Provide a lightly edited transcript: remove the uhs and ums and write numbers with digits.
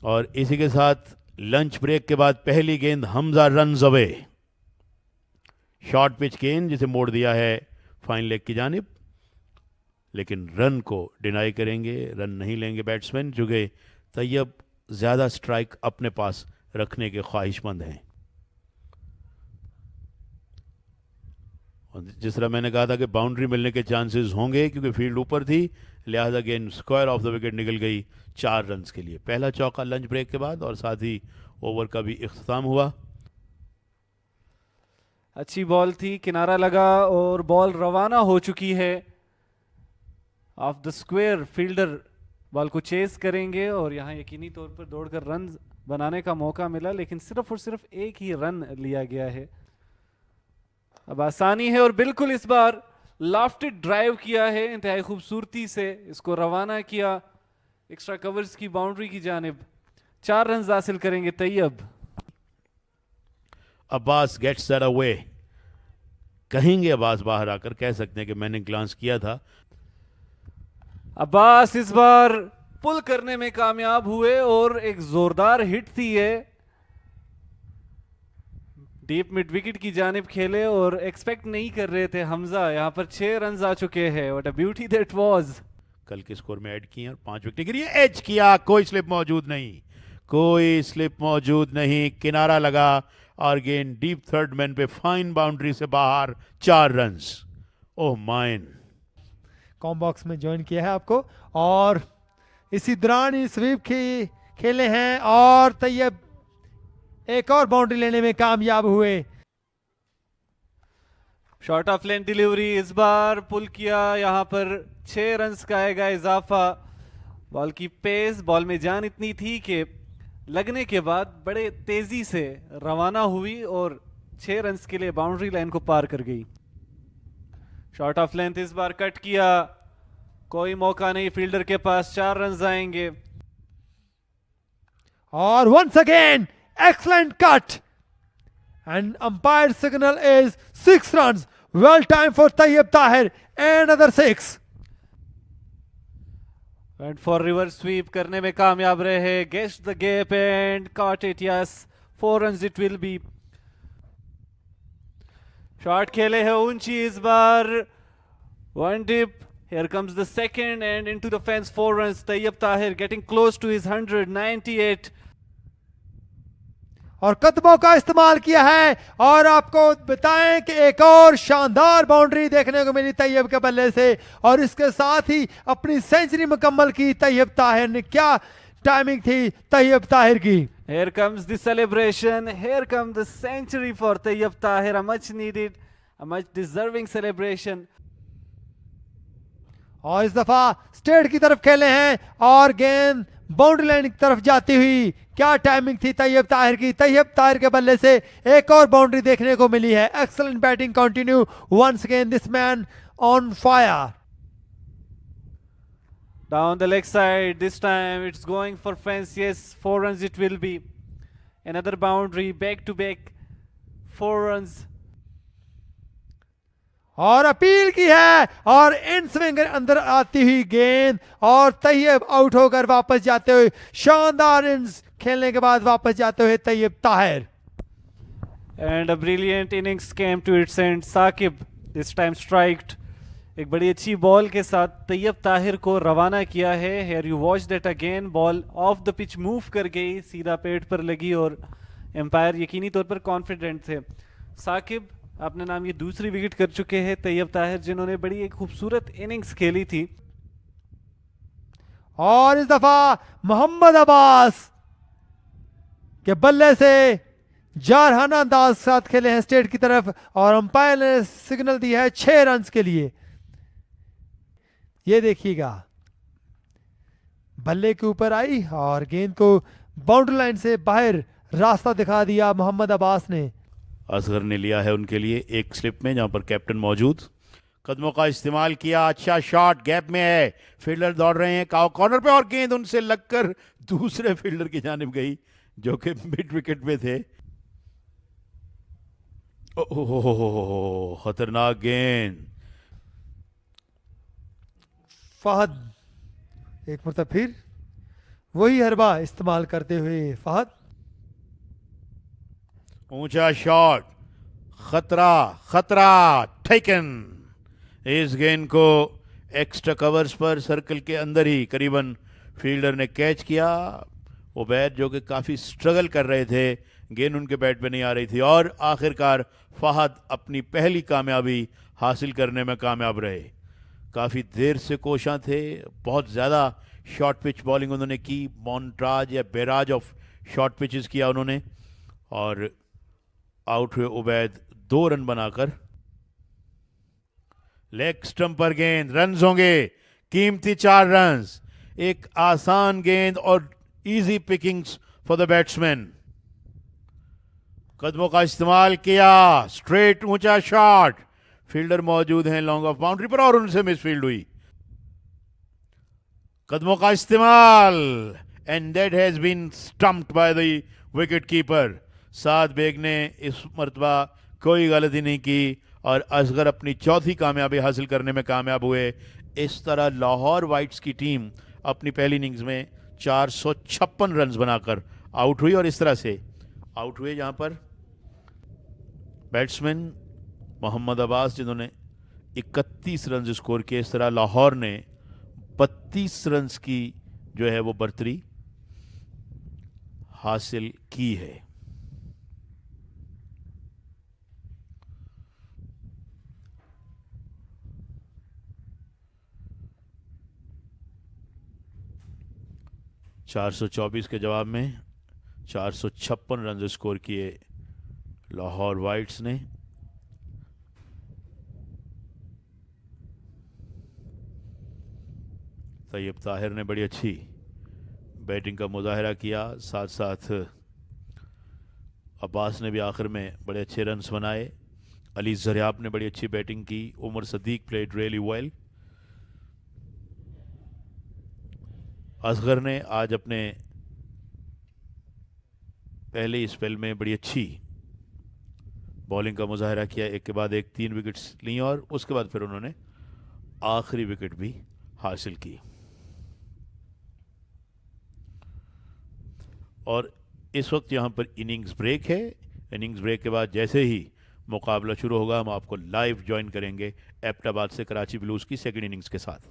और इसी के साथ लंच ब्रेक के बाद पहली गेंद Hamza runs away, short pitch गेंद जिसे मोड़ दिया है फाइन लेग की जानिब, लेकिन रन को डिनाई करेंगे, रन नहीं लेंगे बैट्समैन, चूँकि तैयब ज़्यादा स्ट्राइक अपने पास रखने के ख्वाहिशमंद हैं। और जिस तरह मैंने कहा था कि बाउंड्री मिलने के चांसेस होंगे क्योंकि फील्ड ऊपर थी, लिहाजा गेंद स्क्वायर ऑफ द विकेट निकल गई 4 रन्स के लिए। पहला चौका लंच ब्रेक के बाद और साथ ही ओवर का भी इख्तिताम हुआ। अच्छी बॉल थी, किनारा लगा और बॉल रवाना हो चुकी है of the square. Fielder ball को चेस करेंगे और यहाँ यकीनी तौर पर दौड़कर रन बनाने का मौका मिला, लेकिन सिर्फ और सिर्फ एक ही रन लिया गया है। अब आसानी है और बिल्कुल इस बार लॉफ्टेड ड्राइव किया है, इंतहाई खूबसूरती से इसको रवाना किया एक्स्ट्रा कवर्स की बाउंड्री की जानिब। 4 रन हासिल करेंगे Tayyab. Abbas gets that away, कहेंगे अब्बास बाहर आकर, कह सकते हैं कि मैंने ग्लांस किया था। अब्बास इस बार पुल करने में कामयाब हुए और एक जोरदार हिट थी ये, डीप मिड विकेट की जानिब खेले और एक्सपेक्ट नहीं कर रहे थे हमजा। यहां पर 6 रन आ चुके हैं। What a beauty that was. कल के स्कोर में ऐड किए और 5 विकेट गिरी, एज किया, कोई स्लिप मौजूद नहीं, कोई स्लिप मौजूद नहीं, किनारा लगा और गेंद डीप थर्ड मैन पे फाइन बाउंड्री से बाहर, 4 रन्स। ओह माइन, कॉम बॉक्स में ज्वाइन किया है आपको। और इसी दौरान ही स्वीप खेले हैं और तैयब एक और बाउंड्री लेने में कामयाब हुए। शॉर्ट ऑफ लेन डिलीवरी, इस बार पुल किया, यहां पर 6 रन का आएगा इजाफा। बॉल की पेस, बॉल में जान इतनी थी कि लगने के बाद बड़े तेजी से रवाना हुई और 6 रन के लिए बाउंड्री लाइन को पार कर गई। शॉर्ट ऑफ लेंथ इस बार कट किया, कोई मौका नहीं फील्डर के पास, 4 रन आएंगे। और once again excellent cut and umpire signal is 6 runs, well timed for Tayyib Tahir, another 6. And four reverse sweep करने में कामयाब रहे, guessed the gap and caught it, yes 4 run it will be. Shot खेले है ऊंची इस बार, one dip, here comes the second and into the fence, 4 runs. Tayyib Tahir getting close to his 198. और कदमों का इस्तेमाल किया है और आपको बताएं कि एक और शानदार बाउंड्री देखने को मिली तैयब के बल्ले से और इसके साथ ही अपनी सेंचुरी मुकम्मल की तैयब ताहिर ने। क्या टाइमिंग थी तैयब ताहिर की। Here comes the celebration, here comes the century for Tayyib Tahir, a much needed, a much deserving celebration. और इस दफा स्ट्रेट की तरफ खेले हैं और गेंद बाउंड्री लाइन की तरफ जाती हुई, क्या टाइमिंग थी तैयब ताहिर की। तैयब ताहिर के बल्ले से एक और बाउंड्री देखने को मिली है। Excellent batting continue once again, this man on fire. Down the leg side, this time it's going for fence, yes 4 runs it will be. Another boundary, back to back 4 runs. और appeal की है और in swing अंदर आती हुई गेंद और Tayyab out होकर वापस जाते हुए, शानदार इनिंग्स खेलने के बाद वापस जाते हुए Tayyab Tahir. And a brilliant innings came to its end. Saqib this time striked. एक बड़ी अच्छी बॉल के साथ तैयब ताहिर को रवाना किया है। Here you watch that again, ball of the pitch move कर गई, सीधा पेट पर लगी और एम्पायर यकीनी तौर पर कॉन्फिडेंट थे। साकिब अपने नाम ये दूसरी विकेट कर चुके हैं तैयब ताहिर, जिन्होंने बड़ी एक खूबसूरत इनिंग्स खेली थी। और इस दफा मोहम्मद अब्बास के बल्ले से जारहाना अंदाज साथ खेले हैं स्टेट की तरफ और अंपायर ने सिग्नल दी है 6 रन के लिए। ये देखिएगा बल्ले के ऊपर आई और गेंद को बाउंड्री लाइन से बाहर रास्ता दिखा दिया मोहम्मद अब्बास ने। असगर ने लिया है उनके लिए एक स्लिप में जहां पर कैप्टन मौजूद, कदमों का इस्तेमाल किया, अच्छा शॉट, गैप में है, फील्डर दौड़ रहे हैं कॉर्नर पे और गेंद उनसे लगकर दूसरे फील्डर की जानिब गई जो कि मिड विकेट पे थे। ओह खतरनाक गेंद। फहद एक मरतबा फिर वही हरबा इस्तेमाल करते हुए फहद। ऊंचा शॉट, खतरा खतरा, टेकन। इस गेंद को एक्स्ट्रा कवर्स पर सर्कल के अंदर ही करीबन फील्डर ने कैच किया। उबैद जो कि काफ़ी स्ट्रगल कर रहे थे, गेंद उनके बैट पे नहीं आ रही थी और आखिरकार फहद अपनी पहली कामयाबी हासिल करने में कामयाब रहे। काफ़ी देर से कोशां थे, बहुत ज़्यादा शॉर्ट पिच बॉलिंग उन्होंने की, मॉन्ट्राज या बैराज ऑफ शॉर्ट पिचेस किया उन्होंने और आउट हुए उबैद 2 रन बनाकर। लेग स्टंप पर गेंद, रन्स होंगे, कीमती 4 रन्स। एक आसान गेंद और easy Pickings for the batsman. कदमों का इस्तेमाल किया, स्ट्रेट ऊंचा शॉट, फील्डर मौजूद हैं लॉन्ग ऑफ बाउंड्री पर और उनसे मिसफील्ड हुई। कदमों का इस्तेमाल and that has been stumped by the wicket keeper. Saad Baig ने इस मरतबा कोई गलती नहीं की और असगर अपनी चौथी कामयाबी हासिल करने में कामयाब हुए। इस तरह लाहौर वाइट्स की टीम अपनी पहली इनिंग्स में 456 रन्स बनाकर आउट हुई और इस तरह से आउट हुए जहां पर बैट्समैन मोहम्मद अब्बास जिन्होंने 31 रन स्कोर किए। इस तरह लाहौर ने 32 रन्स की जो है वो बर्तरी हासिल की है। (424) के जवाब में 456 रन स्कोर किए लाहौर वाइट्स ने। तैयब ताहिर ने बड़ी अच्छी बैटिंग का मुजाहरा किया, साथ साथ अब्बास ने भी आखिर में बड़े अच्छे रन्स बनाए। अली ज़रियाब ने बड़ी अच्छी बैटिंग की। Umar Sadiq played really well. Asghar ने आज अपने पहले स्पेल में बड़ी अच्छी बॉलिंग का मुजाहरा किया, एक के बाद एक 3 विकेट्स ली और उसके बाद फिर उन्होंने आखिरी विकेट भी हासिल की। और इस वक्त यहाँ पर इनिंग्स ब्रेक है। इनिंग्स ब्रेक के बाद जैसे ही मुकाबला शुरू होगा हम आपको लाइव ज्वाइन करेंगे एबटाबाद से कराची ब्लूज़ की सेकंड इनिंग्स के साथ।